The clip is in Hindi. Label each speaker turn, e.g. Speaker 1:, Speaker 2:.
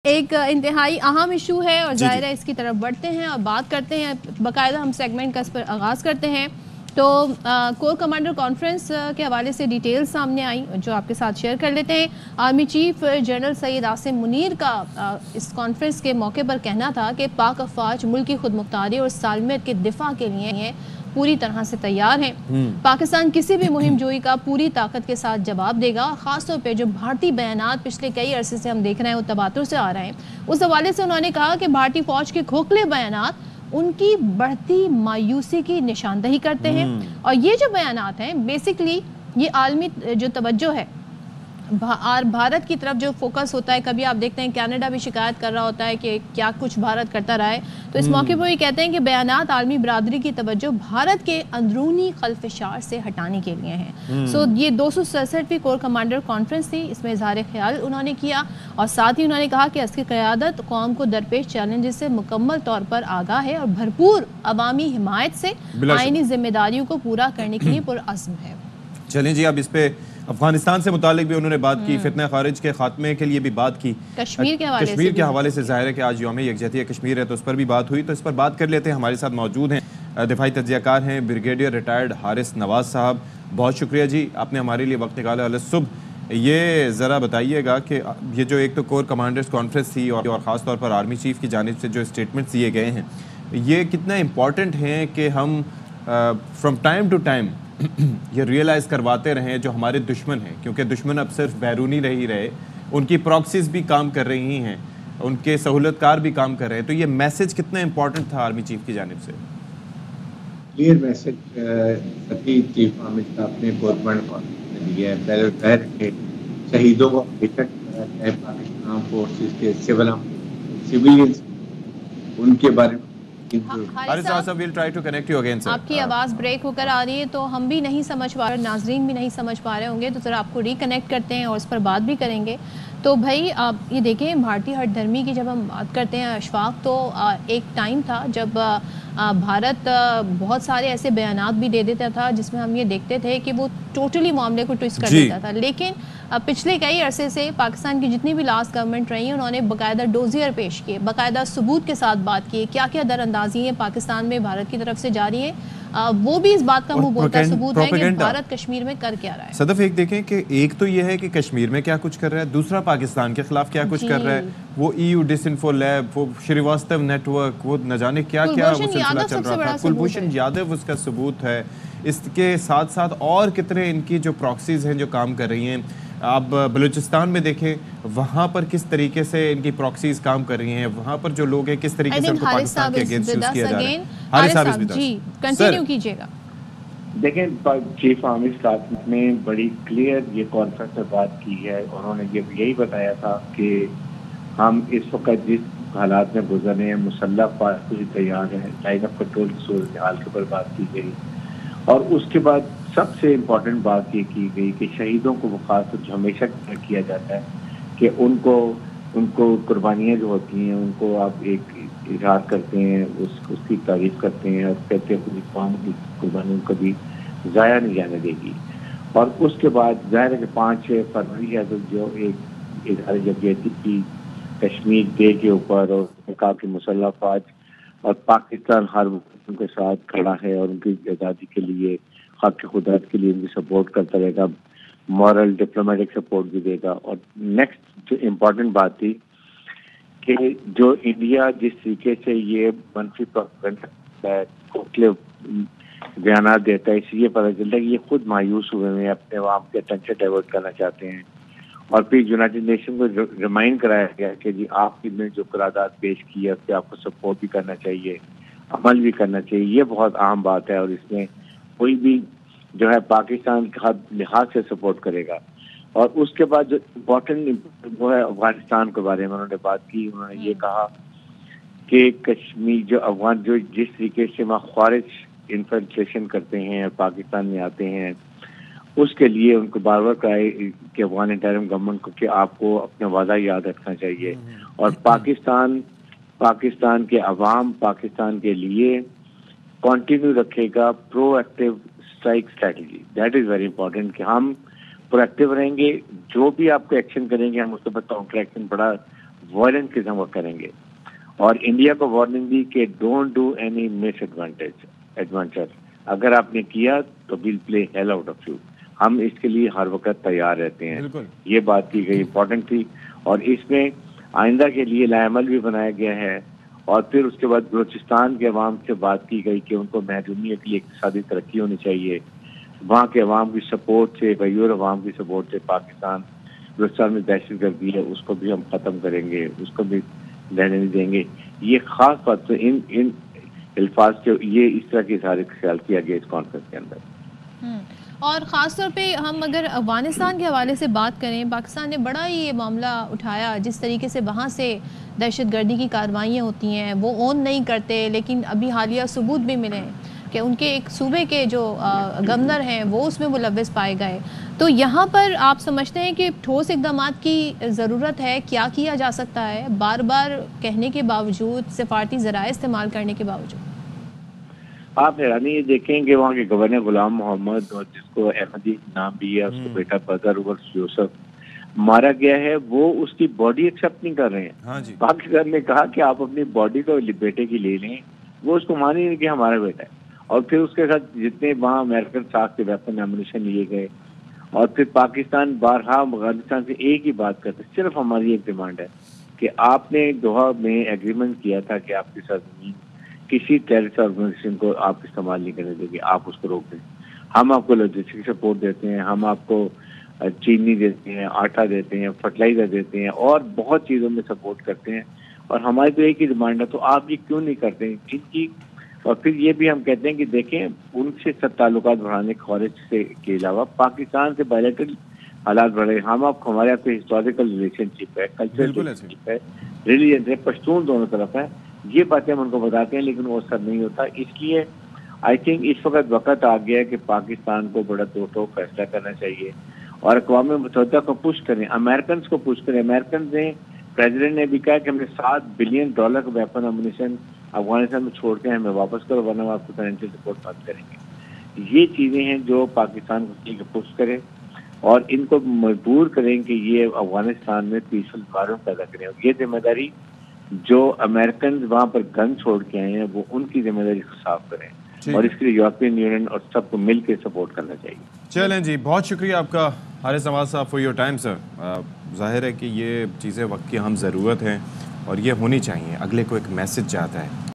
Speaker 1: एक इंतहाई अहम इशू है और
Speaker 2: जी
Speaker 1: ज़ाहिर है इसकी तरफ बढ़ते हैं और बात करते हैं। बाकायदा हम सेगमेंट का इस पर आगाज़ करते हैं। तो कोर कमांडर कॉन्फ्रेंस के हवाले से डिटेल्स सामने आई जो आपके साथ शेयर कर लेते हैं। Army chief general Syed Asim Munir का इस कॉन्फ्रेंस के मौके पर कहना था कि पाक अफवाज मुल्क की खुद मुख्तारी और सालमियत के दिफा के लिए पूरी तरह से तैयार हैं। पाकिस्तान किसी भी मुहिम जोई का पूरी ताकत के साथ जवाब देगा। खासतौर पे जो भारतीय बयानात पिछले कई अरसे से हम देख रहे हैं वो तबातुर से आ रहे हैं, उस हवाले से उन्होंने कहा कि भारतीय फौज के खोखले बयानात उनकी बढ़ती मायूसी की निशानदही करते हैं। और ये जो बयानात हैं बेसिकली ये आलमी जो तवज्जो है भारत की तरफ जो फोकस होता है, कभी आप देखते हैं कनाडा भी शिकायत कर रहा होता है कि क्या कुछ भारत करता रहा है। तो इस मौके पर ये कहते हैं कि बयानात आलमी बरादरी की तवज्जो भारत के अंदरूनी खल्फिशार से हटाने के लिए हैं। सो ये 267वीं कोर कमांडर कॉन्फ्रेंस थी, इसमें इजहार ख्याल उन्होंने किया और साथ ही उन्होंने कहा कि इसकी क़यादत कौम को दरपेश चैलेंजेस से मुकम्मल तौर पर आगाह है और भरपूर अवामी हिमायत से आईनी जिम्मेदारियों को पूरा करने के लिए पुरअज़्म है।
Speaker 2: चलें जी, अब इस पे अफगानिस्तान से मुतालिक भी उन्होंने बात की, फितना खारिज के खात्मे के लिए भी बात की,
Speaker 1: कश्मीर के
Speaker 2: हवाले से जाहिर है कि आज यौम यकजहती कश्मीर है तो उस पर भी बात हुई। तो इस पर बात कर लेते हैं। हमारे साथ मौजूद हैं दिफाई तज्ज़ियाकार हैं ब्रिगेडियर रिटायर्ड हारिस नवाज साहब। बहुत शुक्रिया जी, आपने हमारे लिए वक्त निकाला अलग सुबह। ये ज़रा बताइएगा कि ये जो एक तो कोर कमांडर्स कॉन्फ्रेंस थी और ख़ास तौर पर आर्मी चीफ की जानिब से जो स्टेटमेंट्स दिए गए हैं, ये कितना इम्पॉर्टेंट हैं कि हम फ्रॉम टाइम टू टाइम ये रियलाइज़ करवाते रहें जो हमारे दुश्मन हैं, क्योंकि दुश्मन अब सिर्फ बैरूनी नहीं रहे, उनकी प्रॉक्सीज भी काम कर रही हैं, उनके सहूलतकार भी काम कर रहे हैं। तो ये मैसेज कितना इम्पोर्टेंट था आर्मी चीफ की जानिब से?
Speaker 3: Clear message chief army staff ने गवर्नमेंट ने दिया है। पहले के शहीदों को पाकिस्तान फोर्सेस के सिविलियंस उनके बारे में
Speaker 1: आपकी आवाज़ ब्रेक होकर आ रही है तो हम भी नहीं समझ पा रहे, नाजरीन भी नहीं समझ पा रहे होंगे, तो ज़रा आपको रिकनेक्ट करते हैं और इस पर बात भी करेंगे। तो भाई आप ये देखें, भारतीय हठधर्मी की जब हम बात करते हैं अशफाक, तो एक टाइम था जब भारत बहुत सारे ऐसे बयानात भी दे देता था जिसमें हम ये देखते थे कि वो टोटली मामले को ट्विस्ट कर देता था। लेकिन पिछले कई अरसे से पाकिस्तान की जितनी भी लास्ट गवर्नमेंट रही है उन्होंने बाकायदा डोजियर पेश किए, बाकायदा सबूत के साथ बात की क्या क्या दरअंदाजी है पाकिस्तान में भारत की तरफ से जारी है। वो भी इस बात का मुंह बोलता सबूत है कि भारत कश्मीर में कर क्या रहा है।
Speaker 2: सदफ, एक देखें कि एक तो ये है कि कश्मीर में क्या कुछ कर रहा है, दूसरा पाकिस्तान के खिलाफ क्या कुछ कर रहा है। वो EU डिसइंफो लैब, वो श्रीवास्तव नेटवर्क, वो न जाने क्या क्या वो सिलसिला चल रहा था। कुलभूषण यादव उसका सबूत है। इसके साथ साथ और कितने इनकी जो प्रॉक्सीज हैं जो काम कर रही हैं। आप बलूचिस्तान में देखें, वहाँ पर किस तरीके से इनकी प्रॉक्सीज काम कर रही हैं, वहाँ पर जो लोग हैं किस तरीके से उनको पाकिस्तान के अगेंस्ट यूज किया जा रहा है। हारिस साहब जी
Speaker 1: कंटिन्यू कीजिएगा।
Speaker 3: देखें, चीफ आर्मी स्टाफ ने बड़ी क्लियर ये कॉन्फ्रेंस में बात की है। उन्होंने यही बताया था कि हम इस वक्त जिस हालात में गुजर रहे हैं, मुसल्लह अफवाज पूरी तैयार है, लाइन ऑफ कंट्रोल की सूरत हाल के ऊपर बात की गई। और उसके बाद सबसे इम्पोर्टेंट बात ये की गई कि शहीदों को खास हमेशा किया जाता है कि उनको कुर्बानियाँ जो होती हैं उनको आप एक इजहार करते हैं, उसकी तारीफ करते हैं और कहते हैं पूरी कौम की कुर्बानी कभी ज़ाया नहीं जाने देगी। और उसके बाद जाहिर है कि 5 फरवरी है तो जो एक इजहार यकजहती की कश्मीर डे के ऊपर, और कहा कि मुसल्लह अफवाज और पाकिस्तान हर उनके साथ खड़ा है और उनकी आज़ादी के लिए, हक खुदात के लिए उनकी सपोर्ट करता रहेगा, मॉरल डिप्लोमेटिक सपोर्ट भी देगा। और नेक्स्ट जो इम्पोर्टेंट बात थी कि जो इंडिया जिस तरीके से ये मनफी खोखले बयान देता है, इसलिए पता चलता है कि ये खुद मायूस हुए हैं, अपने वहाँ के अटेंशन डाइवर्ट करना चाहते हैं। और फिर यूनाइटेड नेशन को रिमाइंड कराया गया कि जी आपने जो करारदाद पेश की है उससे आपको सपोर्ट भी करना चाहिए, अमल भी करना चाहिए। ये बहुत अहम बात है और इसमें कोई भी जो है पाकिस्तान के हर लिहाज से सपोर्ट करेगा। और उसके बाद जो इम्पोर्टेंट वो है अफगानिस्तान के बारे में उन्होंने बात की। उन्होंने ये कहा कि कश्मीर जो अफगान जो जिस तरीके से वहाँ ख्वारिज इन्फिल्ट्रेशन करते हैं और पाकिस्तान में आते हैं, उसके लिए उनको बार बार कहा कि अफगान इंटरिम गवर्नमेंट को कि आपको अपना वादा याद रखना चाहिए और पाकिस्तान के अवाम पाकिस्तान के लिए कंटिन्यू रखेगा proactive strike strategy. That is very important कि हम प्रोएक्टिव रहेंगे, जो भी आपको एक्शन करेंगे हम उसके ऊपर काउंटर एक्शन बड़ा वायलेंस किस्म का करेंगे। और इंडिया को वार्निंग दी कि don't do any miss adventure, अगर आपने किया तो will play hell out of you. हम इसके लिए हर वक्त तैयार रहते हैं। ये बात की गई इंपॉर्टेंट थी, और इसमें आइंदा के लिए लाएमल भी बनाया गया है। और फिर उसके बाद बलूचिस्तान के अवाम से बात की गई कि उनको महरूमियत के लिए इक़्तिसादी तरक्की होनी चाहिए। वहाँ के अवाम की सपोर्ट से, गैर अवाम की सपोर्ट से पाकिस्तान बलूचिस्तान में दहशतगर्दी है उसको भी हम ख़त्म करेंगे, उसको भी रहने नहीं देंगे। ये खास बात तो इन अल्फाज के ये इस तरह के सारे ख्याल किया गया इस कॉन्फ्रेंस के अंदर।
Speaker 1: और ख़ास तौर पे हम अगर अफ़गानिस्तान के हवाले से बात करें, पाकिस्तान ने बड़ा ही ये मामला उठाया, जिस तरीके से वहाँ से दहशतगर्दी की कार्रवाइयाँ होती हैं वो ऑन नहीं करते, लेकिन अभी हालिया सबूत भी मिले हैं कि उनके एक सूबे के जो गवर्नर हैं वो उसमें मुलव्वस पाए गए। तो यहाँ पर आप समझते हैं कि ठोस इक़दामात की ज़रूरत है? क्या किया जा सकता है बार बार कहने के बावजूद, सिफारती ज़राए इस्तेमाल करने के बावजूद?
Speaker 3: आप हैरानी ये देखें कि वहाँ के गवर्नर गुलाम मोहम्मद, और जिसको अहमदी नाम भी है, उसको बेटा बदर उर्फ यूसुफ मारा गया है, वो उसकी बॉडी एक्सेप्ट नहीं कर रहे हैं।
Speaker 2: हाँ जी।
Speaker 3: पाकिस्तान ने कहा कि आप अपनी बॉडी को बेटे की ले लें, वो उसको मान ही नहीं कि हमारा बेटा है। और फिर उसके साथ जितने वहाँ अमेरिकन साख के वेपन एमुनिशन लिए गए, और फिर पाकिस्तान बारहा अफगानिस्तान से एक ही बात करते, सिर्फ हमारी एक डिमांड है कि आपने दोहा में एग्रीमेंट किया था कि आपकी सरजमीन किसी टेररिस्ट ऑर्गेनाइजेशन को आप इस्तेमाल नहीं करने देंगे, आप उसको रोक दें। हम आपको लॉजिस्टिक सपोर्ट देते हैं, हम आपको चीनी देते हैं, आटा देते हैं, फर्टिलाइजर देते हैं, और बहुत चीज़ों में सपोर्ट करते हैं, और हमारी तो एक ही डिमांड है, तो आप ये क्यों नहीं करते इनकी। और फिर ये भी हम कहते हैं कि देखें उनसे सब ताल्लुकात बढ़ाने, खारिज से के अलावा पाकिस्तान से बायलैटरल हालात बढ़े। हम आपको, हमारे आपके हिस्टोरिकल रिलेशनशिप है, कल्चरल रिलेशनशिप है, रिलीजन है, पश्तून दोनों तरफ है, ये बातें हम उनको बताते हैं, लेकिन वो असर नहीं होता। इसलिए आई थिंक इस वक्त आ गया है कि पाकिस्तान को बड़ा दो टोक फैसला करना चाहिए, और अक़वाम मुत्तहिदा को पुश करें, अमेरिकन को पुश करें। अमेरिकन ने, प्रेसिडेंट ने भी कहा कि हमने $7 बिलियन का वेपन एमुनिशन अफगानिस्तान में छोड़ के हमें वापस करो, वरना हम आपको फाइनेंशियल सपोर्ट बंद करेंगे। ये चीज़ें हैं जो पाकिस्तान को पुश करें, और इनको मजबूर करें कि ये अफगानिस्तान में पीसफुल एनवायरनमेंट पैदा करें। ये जिम्मेदारी जो अमेरिकन वहाँ पर गन छोड़ के आए हैं, वो उनकी जिम्मेदारी को साफ करें, और इसके लिए यूरोपियन यूनियन और सबको मिल के सपोर्ट करना चाहिए।
Speaker 2: चलें जी, बहुत शुक्रिया आपका हारिस नवाज साहब फॉर योर टाइम सर। जाहिर है कि ये चीज़ें वक्त की अहम ज़रूरत है, और ये होनी चाहिए। अगले को एक मैसेज जाता है।